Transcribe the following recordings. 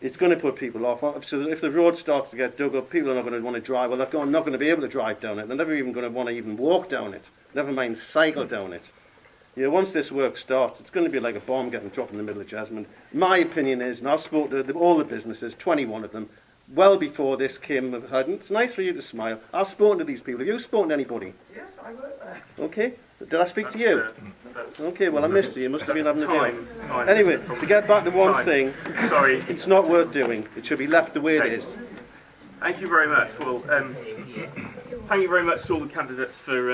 it's going to put people off. So if the road starts to get dug up, people are not going to want to drive. Well, they're not going to be able to drive down it. They're never even going to want to even walk down it. Never mind cycle down it. You know, once this work starts, it's going to be like a bomb getting dropped in the middle of Jesmond. My opinion is, and I've spoken to all the businesses, 21 of them, well before this came of HUD. It's nice for you to smile. I've spoken to these people. Have you spoken to anybody? Yes, I work there. Okay. Did I speak to you? Okay, well, I missed you. You must have been having a day. Anyway, to get back to one thing, sorry, it's not worth doing. It should be left the way it is. Thank you very much. Well, thank you very much to all the candidates for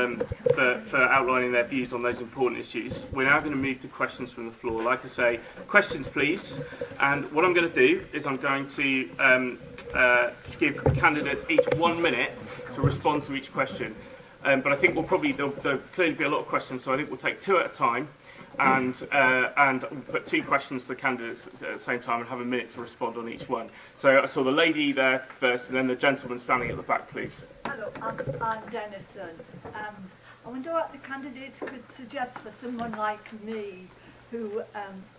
outlining their views on those important issues. We're now going to move to questions from the floor. Like I say, questions please. And what I'm going to do is I'm going to give the candidates each 1 minute to respond to each question. But I think there'll clearly be a lot of questions, so I think we'll take 2 at a time, and we'll put 2 questions to the candidates at the same time and have a minute to respond on each one. So I saw the lady there first, and then the gentleman standing at the back, please. Hello, I'm Denison. I wonder what the candidates could suggest for someone like me, who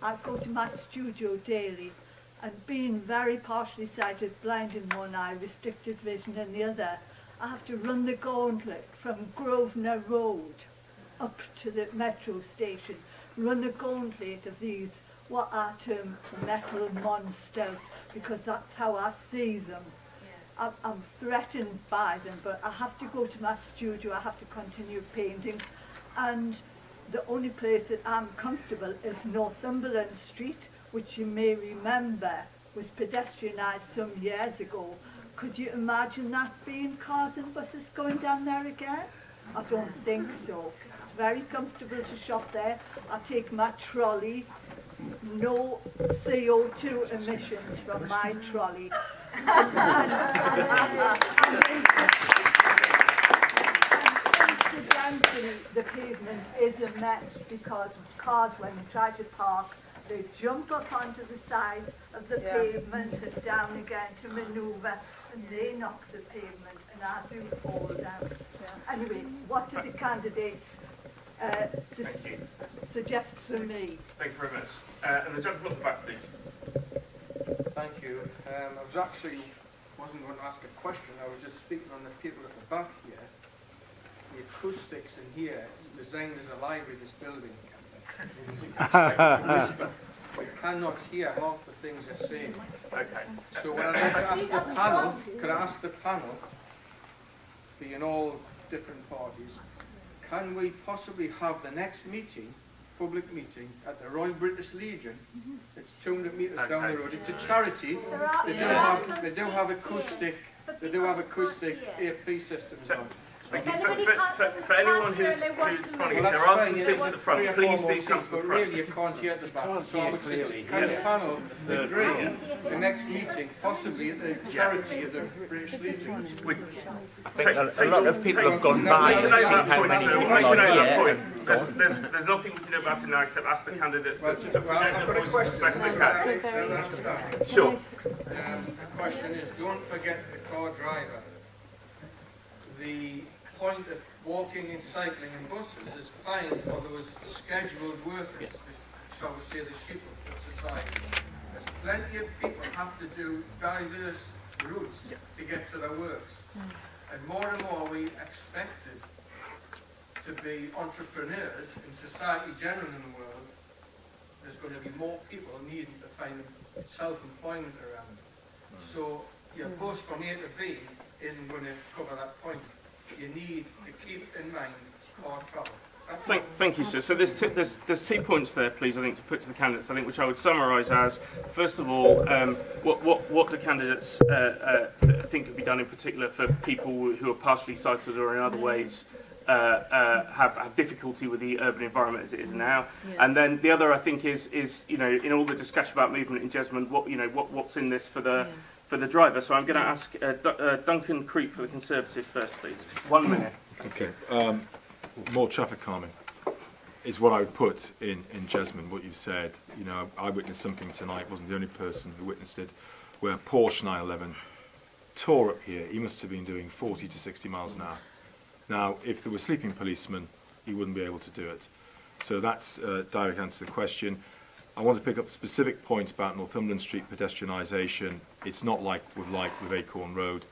I go to my studio daily, and being very partially sighted, blind in one eye, restricted vision in the other, I have to run the gauntlet from Grosvenor Road up to the metro station, run the gauntlet of these, what I term metal monsters, because that's how I see them. Yeah. I'm threatened by them, but I have to go to my studio, I have to continue painting, and the only place that I'm comfortable is Northumberland Street, which you may remember was pedestrianised some years ago. Could you imagine that being cars and buses going down there again? I don't think so. It's very comfortable to shop there. I take my trolley, no CO2 emissions from my trolley. Incidentally, the pavement is a mess because cars, when they try to park, they jump up onto the side of the pavement and down again to manoeuvre, and they knock the pavement, and I do fall down. Yeah. Anyway, what do the candidates suggest for me? Thank you very much. And the gentleman at the back, please. Thank you. Wasn't going to ask a question. I was just speaking on the people at the back here. The acoustics in here is designed as a library, this building. We cannot hear half the things they're saying. Okay. So what I'd like to ask the panel, could I ask the panel, being all different parties, can we possibly have the next meeting, public meeting, at the Royal British Legion? It's 200 metres down the road. It's a charity. They do have acoustic AP systems on. Thank you. For anyone who's funny, there are some seats at the front. Please do come to the front. But really, you can't hear at the back. So I would say, can the panel agree the next meeting, possibly at the charity of the British Legion? I think a lot of people have gone by and seen how many people are here. There's nothing we can do about it now except ask the candidates to present their voices as best they can. Sure. The question is, don't forget the car driver. The point of walking and cycling and buses is fine for those scheduled workers, shall we say the sheep of society. There's plenty of people have to do diverse routes to get to their works. And more we expected to be entrepreneurs in society generally in the world. There's going to be more people needing to find self-employment around. So your bus from A to B isn't going to cover that point. You need to keep in mind car travel. Thank you, sir. So there's 2 points there, please, I think, to put to the candidates, I think, which I would summarise as, first of all, what do candidates think could be done in particular for people who are partially sighted or in other ways have difficulty with the urban environment as it is now. Yes. And then the other, I think, is in all the discussion about movement in Jesmond, what's in this for the driver. So I'm going to ask Duncan Creep for the Conservative first, please. 1 minute. Okay. More traffic calming is what I would put in Jesmond. What you've said. I witnessed something tonight. Wasn't the only person who witnessed it, where Porsche 911 tore up here. He must have been doing 40 to 60 miles an hour. Now, if there were sleeping policemen, he wouldn't be able to do it. So that's a direct answer to the question. I want to pick up a specific point about Northumberland Street pedestrianisation. It's not like with Acorn Road.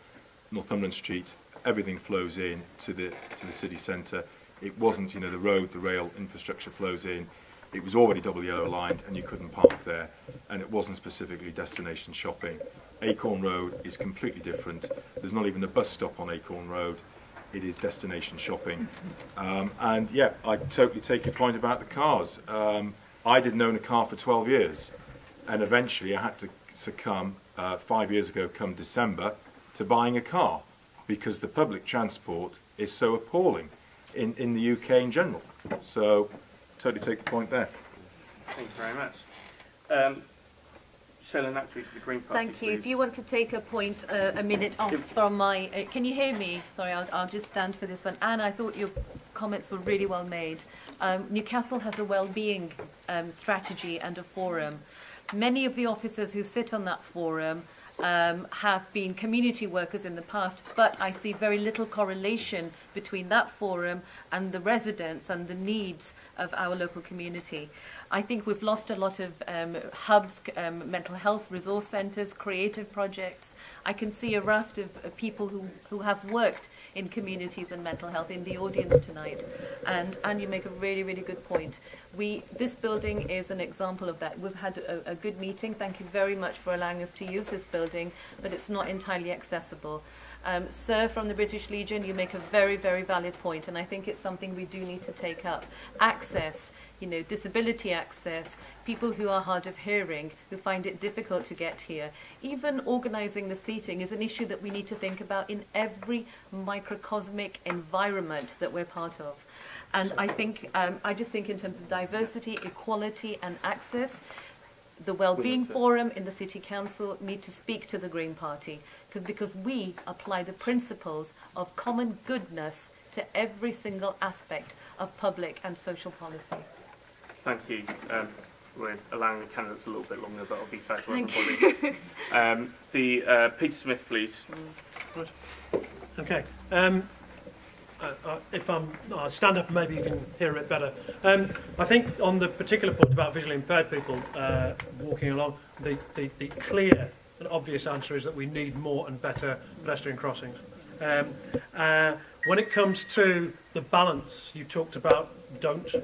Northumberland Street, everything flows in to the city centre. It wasn't, you know, the road, the rail infrastructure flows in. It was already double yellow lined and you couldn't park there, and it wasn't specifically destination shopping. Acorn Road is completely different. There's not even a bus stop on Acorn Road. It is destination shopping. And yeah, I totally take your point about the cars. I didn't own a car for 12 years, and eventually I had to succumb 5 years ago come December to buying a car, because the public transport is so appalling in the UK in general. So totally take the point there. Thank you very much. Shailen Naqvi for the Green Party, Thank you. please. If you want to take a point, a minute off from my... can you hear me? Sorry, I'll just stand for this one. Anne, I thought your comments were really well made. Newcastle has a well-being strategy and a forum. Many of the officers who sit on that forum have been community workers in the past, but I see very little correlation between that forum and the residents and the needs of our local community. I think we've lost a lot of hubs, mental health resource centres, creative projects. I can see a raft of people who have worked in communities and mental health in the audience tonight. And you make a really, really good point. This building is an example of that. We've had a good meeting. Thank you very much for allowing us to use this building, but it's not entirely accessible. Sir from the British Legion, you make a very, very valid point, and I think it's something we do need to take up. Access, you know, disability access, people who are hard of hearing, who find it difficult to get here. Even organising the seating is an issue that we need to think about in every microcosmic environment that we're part of. And I think, I just think in terms of diversity, equality and access, the Wellbeing Forum in the City Council need to speak to the Green Party, because we apply the principles of common goodness to every single aspect of public and social policy. Thank you. We're allowing the candidates a little bit longer, but I'll be fair to everybody. Peter Smith, please. Right. Okay. If I'll stand up, maybe you can hear it better. I think on the particular point about visually impaired people walking along, the clear and obvious answer is that we need more and better pedestrian crossings. When it comes to the balance, you talked about don't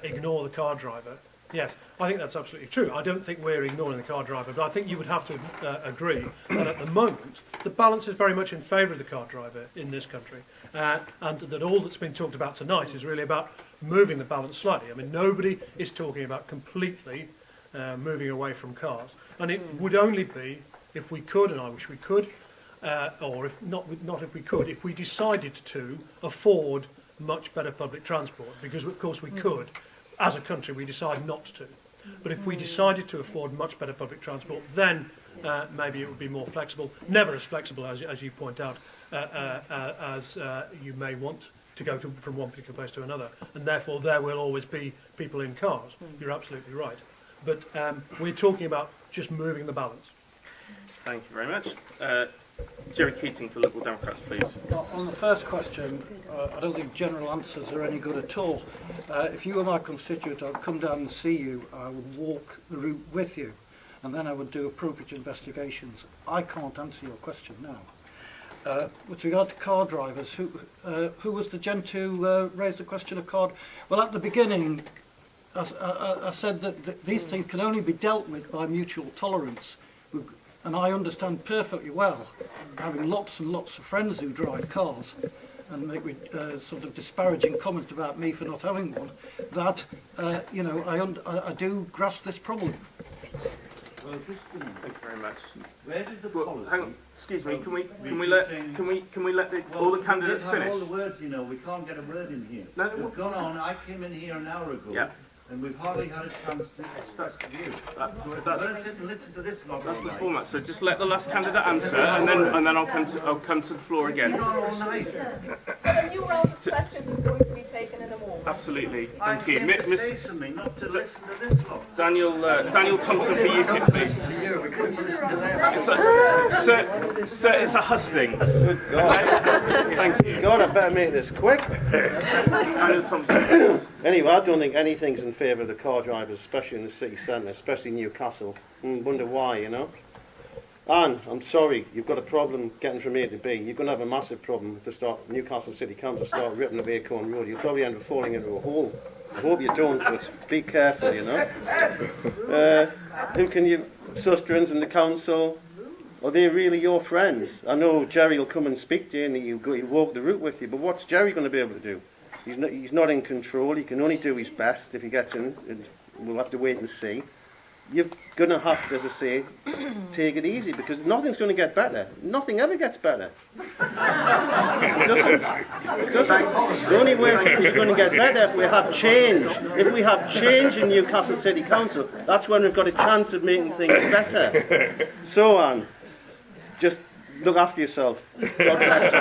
ignore the car driver. Yes, I think that's absolutely true. I don't think we're ignoring the car driver, but I think you would have to agree that at the moment, the balance is very much in favour of the car driver in this country. And that all that's been talked about tonight is really about moving the balance slightly. I mean, nobody is talking about completely moving away from cars. And it would only be if we could, and I wish we could, or if not if we could, if we decided to afford much better public transport, because of course we could. As a country, we decide not to. But if we decided to afford much better public transport, then maybe it would be more flexible. Never as flexible, as you point out, as you may want to go from one particular place to another. And therefore, there will always be people in cars. You're absolutely right. But we're talking about just moving the balance. Thank you very much. Jerry Keating for Liberal Democrats, please. On the first question, I don't think general answers are any good at all. If you were my constituent, I'd come down and see you, I would walk the route with you, and then I would do appropriate investigations. I can't answer your question now. With regard to car drivers, who was the gent who raised the question of car? Well, at the beginning, I said that these things can only be dealt with by mutual tolerance. And I understand perfectly well, having lots and lots of friends who drive cars and make sort of disparaging comments about me for not having one, that, you know, I do grasp this problem. Well, thank you very much. Where did the policy? Hang on, excuse me. Can we let all the candidates finish? All the words, you know, we can't get a word in here. No, we've gone on. I came in here an hour ago. Yeah. And we've hardly had a chance to express the view. Listen to this lot. That's the format. So just let the last candidate answer, and then I'll come to the floor again. A new round of questions is going to be taken in a moment. Absolutely. I Thank you. came to Miss- say something, not to listen to this lot. Daniel Thompson for UKIP, please. It's a Hustings. Good God. Thank you. God, I better make this quick. Daniel Thompson. Anyway, I don't think anything's in favour of the car drivers, especially in the city centre, especially Newcastle. Wonder why, you know. And I'm sorry, you've got a problem getting from A to B. You're going to have a massive problem to start Newcastle City Council start ripping the Acorn Road. You'll probably end up falling into a hole. I hope you don't, but be careful, you know. Who can you, Sustrans and the council, are they really your friends? I know Jerry will come and speak to you and he'll walk the route with you, but what's Jerry going to be able to do? He's not in control. He can only do his best if he gets in. We'll have to wait and see. You're going to have to, as I say, take it easy because nothing's going to get better. Nothing ever gets better. It doesn't. The only way things are going to get better if we have change. If we have change in Newcastle City Council, that's when we've got a chance of making things better. So, Anne, just look after yourself. God bless you.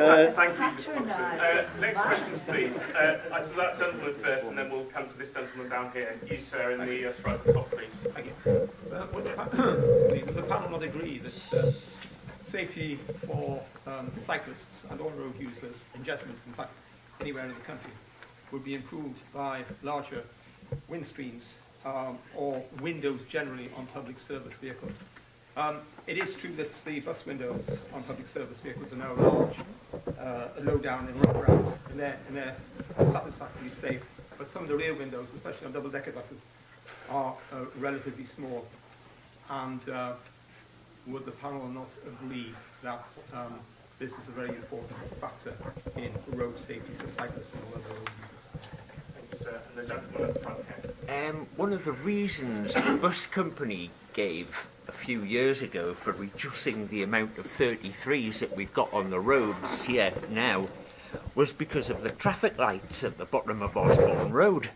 Thank you, Mr. Thompson. Next questions, please. So that gentleman first, and then we'll come to this gentleman down here. You, sir, in the straight at the top, please. Thank you. Does the panel not agree that safety for cyclists and all road users in Jesmond, in fact, anywhere in the country, would be improved by larger windscreens or windows generally on public service vehicles? It is true that the bus windows on public service vehicles are now large, low down and rub around, and they're satisfactorily safe. But some of the rear windows, especially on double-decker buses, are relatively small. And would the panel not agree that this is a very important factor in road safety for cyclists and all other road users? Thank you, sir. And the gentleman at the front here. One of the reasons the bus company gave a few years ago for reducing the amount of 33s that we've got on the roads here now was because of the traffic lights at the bottom of Osborne Road.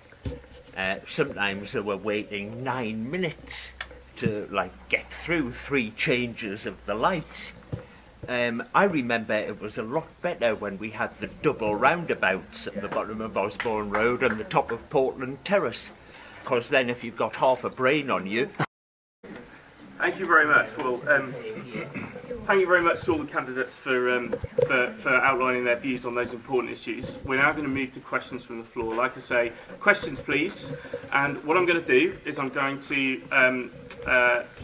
Sometimes they were waiting 9 minutes to get through 3 changes of the lights. I remember it was a lot better when we had the double roundabouts at the bottom of Osborne Road and the top of Portland Terrace, because then if you've got half a brain on you. Thank you very much. Well, thank you very much to all the candidates for outlining their views on those important issues. We're now going to move to questions from the floor. Like I say, questions please. And what I'm going to do is I'm going to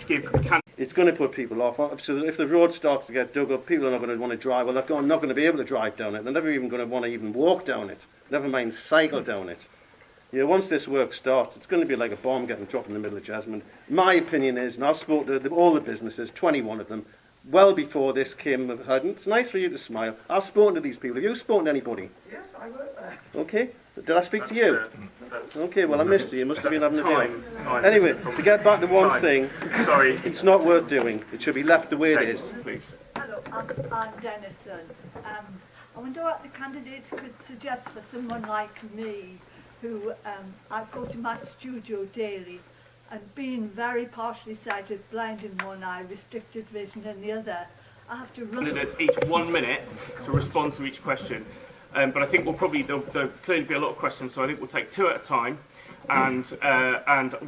give the candidates... It's going to put people off. So if the road starts to get dug up, people are not going to want to drive. Well, they're not going to be able to drive down it. They're never even going to want to even walk down it. Never mind cycle down it. You know, once this work starts, it's going to be like a bomb getting dropped in the middle of Jesmond. My opinion is, and I've spoken to all the businesses, 21 of them, well before this came ahead, and it's nice for you to smile. I've spoken to these people. Have you spoken to anybody? Yes, I work there. Okay. Did I speak to you? Okay, well, I missed you. You must have been having a day. Time. Anyway, to get back to one thing, Sorry. it's not worth doing. It should be left the way it is. Please. Hello, I'm Denison. I wonder what the candidates could suggest for someone like me who I go to my studio daily, and being very partially sighted, blind in one eye, restricted vision in the other, I have to run... Candidates each 1 minute to respond to each question. But I think there'll clearly be a lot of questions, so I think we'll take 2 at a time and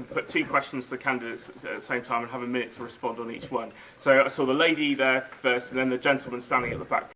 put 2 questions to the candidates at the same time and have a minute to respond on each one. So I saw the lady there first and then the gentleman standing at the back.